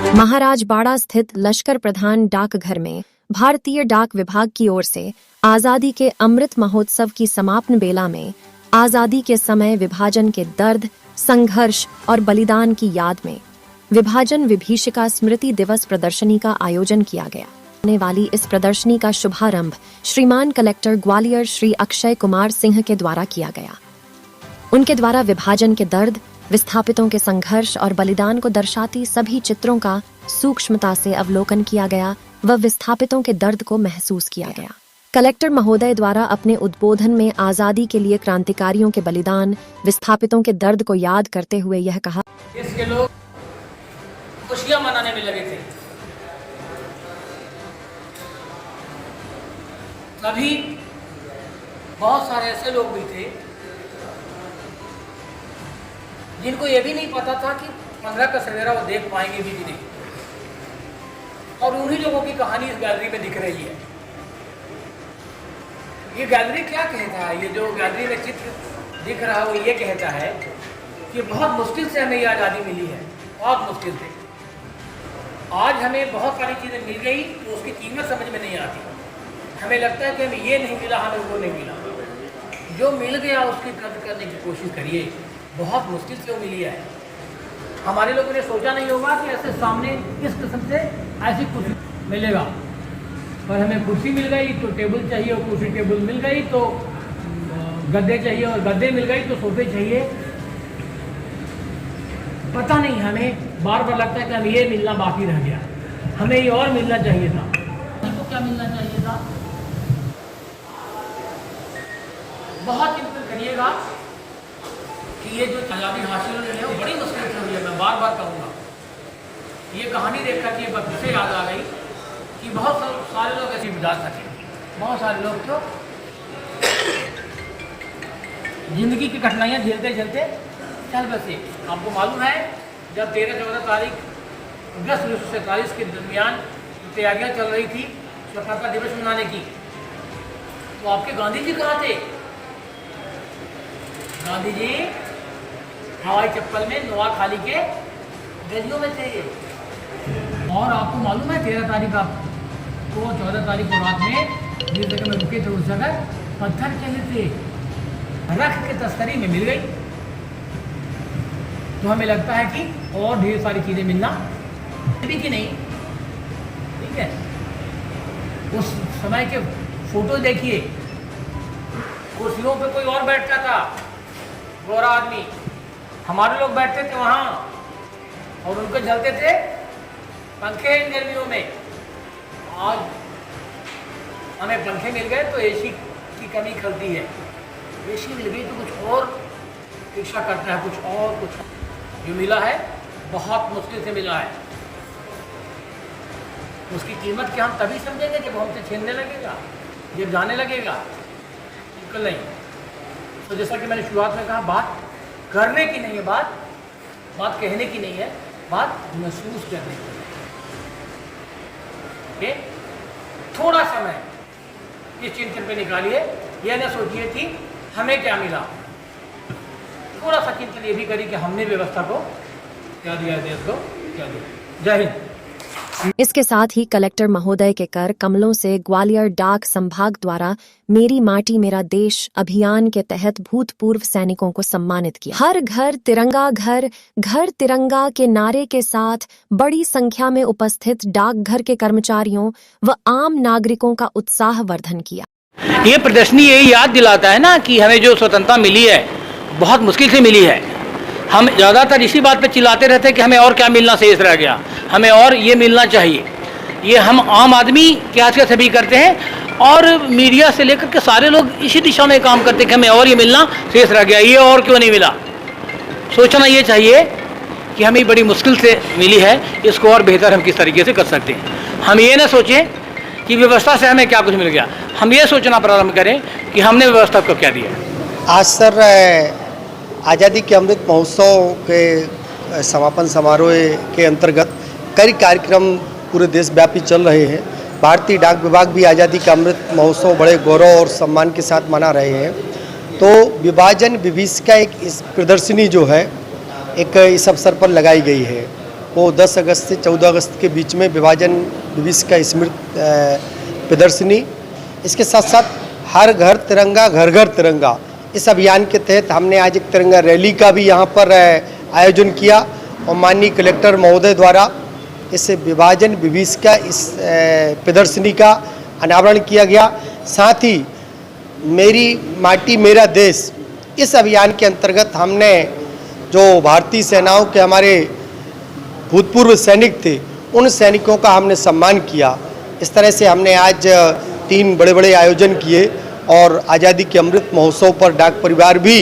महाराजबाड़ा स्थित लश्कर प्रधान डाकघर में भारतीय डाक विभाग की ओर से आजादी के अमृत महोत्सव की समापन बेला में आजादी के समय विभाजन के दर्द, संघर्ष और बलिदान की याद में विभाजन विभीषिका स्मृति दिवस प्रदर्शनी का आयोजन किया गया। होने वाली इस प्रदर्शनी का शुभारंभ श्रीमान कलेक्टर ग्वालियर श्री अक्षय कुमार सिंह के द्वारा किया गया। उनके द्वारा विभाजन के दर्द, विस्थापितों के संघर्ष और बलिदान को दर्शाती सभी चित्रों का सूक्ष्मता से अवलोकन किया गया व विस्थापितों के दर्द को महसूस किया गया। कलेक्टर महोदय द्वारा अपने उद्बोधन में आजादी के लिए क्रांतिकारियों के बलिदान, विस्थापितों के दर्द को याद करते हुए यह कहा, इसके लोग खुशियां मनाने में लगे थे। कभी बहुत सारे ऐसे लोग भी थे जिनको ये भी नहीं पता था कि 15 का सवेरा वो देख पाएंगे भी नहीं, और उन्हीं लोगों की कहानी इस गैलरी में दिख रही है। ये गैलरी क्या कहता है? ये जो गैलरी में चित्र दिख रहा है वो ये कहता है कि बहुत मुश्किल से हमें ये आज़ादी मिली है, बहुत मुश्किल से। आज हमें बहुत सारी चीज़ें मिल गई तो उसकी कीमत समझ में नहीं आती। हमें लगता है कि हमें ये नहीं मिला, हमें वो नहीं मिला। जो मिल गया उसकी कदर करने की कोशिश करिए। बहुत मुश्किल से वो मिली है। हमारे लोगों ने सोचा नहीं होगा कि ऐसे सामने इस किस्म से ऐसी कुर्सी मिलेगा, पर हमें कुर्सी मिल गई तो टेबल चाहिए, और कुर्सी टेबल मिल गई तो गद्दे चाहिए, और गद्दे मिल गई तो सोफे चाहिए। पता नहीं, हमें बार बार लगता है कि हमें ये मिलना बाकी रह गया, हमें ये और मिलना चाहिए था। तो क्या मिलना चाहिए था? बहुत चिंतन करिएगा कि ये जो आज़ादी हासिल हुई है वो बड़ी मुश्किल से हुई है। मैं बार बार कहूँगा, ये कहानी देख कर के बस से याद आ गई कि बहुत सारे लोग ऐसे बुझा सके। बहुत सारे लोग तो जिंदगी की कठिनाइयाँ झेलते झेलते चल बसे। आपको मालूम है, जब 13-14 तारीख अगस्त 1947 के दरमियान तैयारियाँ चल रही थी स्वतंत्रता दिवस मनाने की, तो आपके गांधी जी कहाँ थे? गांधी जी हवाई चप्पल में नोआखाली के गलियों में थे। और आपको मालूम है 13 तारीख आपको 14 तारीख को रात में जिस जगह में रुके थे उस जगह पत्थर चले थे, रख के तस्करी में मिल गई। तो हमें लगता है कि और ढेर सारी चीज़ें मिलना भी कि नहीं। ठीक है, उस समय के फोटो देखिए, कुर्सियों पे कोई और बैठता था, गोरा आदमी। हमारे लोग बैठते थे वहाँ और उनको जलते थे पंखे इन गर्मियों में। आज हमें पंखे मिल गए तो एसी की कमी खलती है। एसी मिल गई तो कुछ और इच्छा करता है, कुछ और कुछ जो मिला है बहुत मुश्किल से मिला है। उसकी कीमत क्या हम तभी समझेंगे जब हमसे छीनने लगेगा, जब जाने लगेगा। बिल्कुल नहीं। तो जैसा कि मैंने शुरुआत में कहा, बात करने की नहीं है, बात कहने की नहीं है, बात महसूस करने की है। थोड़ा समय इस चिंतन पे निकालिए। यह न सोचिए कि हमें क्या मिला, थोड़ा सा चिंतन ये भी करिए कि हमने व्यवस्था को क्या दिया, देश को क्या दिया। जय हिंद। इसके साथ ही कलेक्टर महोदय के कर कमलों से ग्वालियर डाक संभाग द्वारा मेरी माटी मेरा देश अभियान के तहत भूतपूर्व सैनिकों को सम्मानित किया। हर घर तिरंगा, घर घर तिरंगा के नारे के साथ बड़ी संख्या में उपस्थित डाकघर के कर्मचारियों व आम नागरिकों का उत्साह वर्धन किया। ये प्रदर्शनी यही याद दिलाता है ना कि हमें जो स्वतंत्रता मिली है बहुत मुश्किल से मिली है। हम ज़्यादातर इसी बात पे चिल्लाते रहते हैं कि हमें और क्या मिलना शेष रह गया, हमें और ये मिलना चाहिए। ये हम आम आदमी के आज के सभी करते हैं, और मीडिया से लेकर के सारे लोग इसी दिशा में काम करते हैं कि हमें और ये मिलना शेष रह गया, ये और क्यों नहीं मिला। सोचना ये चाहिए कि हमें बड़ी मुश्किल से मिली है, इसको और बेहतर हम किस तरीके से कर सकते हैं। हम ये ना सोचें कि व्यवस्था से हमें क्या कुछ मिल गया, हम ये सोचना प्रारंभ करें कि हमने व्यवस्था को क्या दिया। आज सर आज़ादी के अमृत महोत्सव के समापन समारोह के अंतर्गत कई कार्यक्रम पूरे देशव्यापी चल रहे हैं। भारतीय डाक विभाग भी आज़ादी का अमृत महोत्सव बड़े गौरव और सम्मान के साथ मना रहे हैं। तो विभाजन विभीषिका एक इस प्रदर्शनी जो है एक इस अवसर पर लगाई गई है। वो 10 अगस्त से 14 अगस्त के बीच में विभाजन दिवस का स्मृति प्रदर्शनी, इसके साथ साथ हर घर तिरंगा घर घर तिरंगा, इस अभियान के तहत हमने आज एक तिरंगा रैली का भी यहाँ पर आयोजन किया और माननीय कलेक्टर महोदय द्वारा इस विभाजन दिवस का इस प्रदर्शनी का अनावरण किया गया। साथ ही मेरी माटी मेरा देश, इस अभियान के अंतर्गत हमने जो भारतीय सेनाओं के हमारे भूतपूर्व सैनिक थे, उन सैनिकों का हमने सम्मान किया। इस तरह से हमने आज 3 बड़े बड़े आयोजन किए और आज़ादी के अमृत महोत्सव पर डाक परिवार भी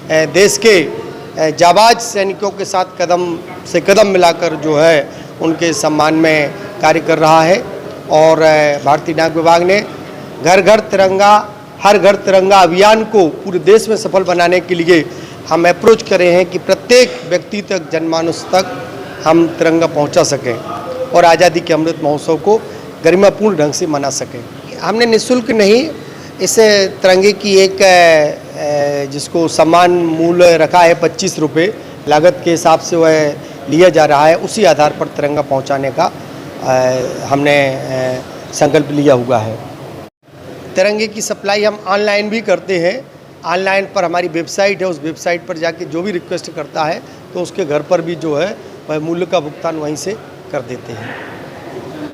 देश के जाबाज सैनिकों के साथ कदम से कदम मिलाकर जो है उनके सम्मान में कार्य कर रहा है। और भारतीय डाक विभाग ने घर घर तिरंगा हर घर तिरंगा अभियान को पूरे देश में सफल बनाने के लिए हम अप्रोच कर रहे हैं कि प्रत्येक व्यक्ति तक, जनमानस तक हम तिरंगा पहुंचा सकें और आज़ादी के अमृत महोत्सव को गरिमापूर्ण ढंग से मना सकें। हमने निःशुल्क नहीं, इस तिरंगे की एक जिसको सम्मान मूल्य रखा है 25 रुपये लागत के हिसाब से वह लिया जा रहा है, उसी आधार पर तिरंगा पहुंचाने का हमने संकल्प लिया हुआ है। तिरंगे की सप्लाई हम ऑनलाइन भी करते हैं। ऑनलाइन पर हमारी वेबसाइट है, उस वेबसाइट पर जाके जो भी रिक्वेस्ट करता है तो उसके घर पर भी जो है वह मूल्य का भुगतान वहीं से कर देते हैं।